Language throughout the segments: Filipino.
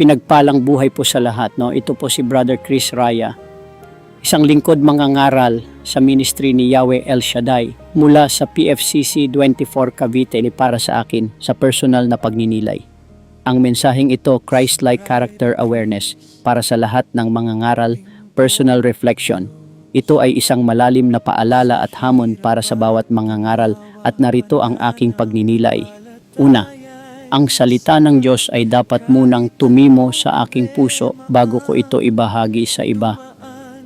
Mapinagpalang buhay po sa lahat. No? Ito po si Brother Chris Raya, isang lingkod mangangaral sa ministry ni Yahweh El Shaddai mula sa PFCC 24 Cavite para sa akin sa personal na pagninilay. Ang mensaheng ito, Christ-like character awareness, para sa lahat ng mangangaral, personal reflection. Ito ay isang malalim na paalala at hamon para sa bawat mangangaral at narito ang aking pagninilay. Una, ang salita ng Diyos ay dapat munang tumimo sa aking puso bago ko ito ibahagi sa iba.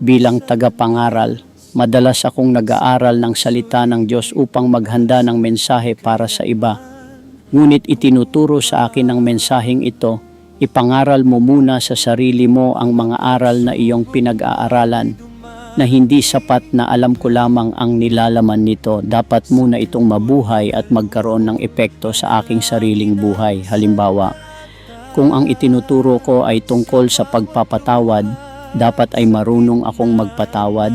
Bilang tagapangaral, madalas akong nag-aaral ng salita ng Diyos upang maghanda ng mensahe para sa iba. Ngunit itinuturo sa akin ng mensaheng ito, ipangaral mo muna sa sarili mo ang mga aral na iyong pinag-aaralan, na hindi sapat na alam ko lamang ang nilalaman nito. Dapat muna itong mabuhay at magkaroon ng epekto sa aking sariling buhay. Halimbawa, kung ang itinuturo ko ay tungkol sa pagpapatawad, dapat ay marunong akong magpatawad.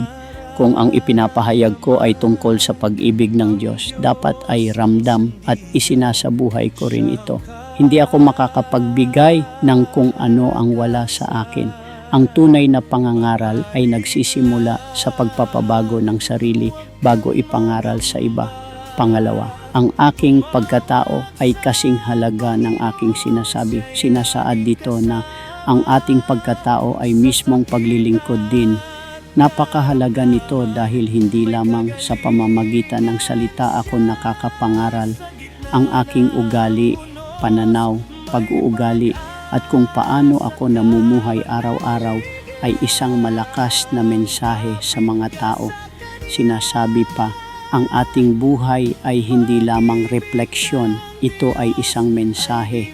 Kung ang ipinapahayag ko ay tungkol sa pag-ibig ng Diyos, dapat ay ramdam at isinasabuhay ko rin ito. Hindi ako makakapagbigay ng kung ano ang wala sa akin. Ang tunay na pangangaral ay nagsisimula sa pagpapabago ng sarili bago ipangaral sa iba. Pangalawa, ang aking pagkatao ay kasing halaga ng aking sinasabi. Sinasaad dito na ang ating pagkatao ay mismong paglilingkod din. Napakahalaga nito dahil hindi lamang sa pamamagitan ng salita ako nakakapangaral. Ang aking ugali, pananaw, pag-uugali, at kung paano ako namumuhay araw-araw ay isang malakas na mensahe sa mga tao. Sinasabi pa, ang ating buhay ay hindi lamang refleksyon, ito ay isang mensahe.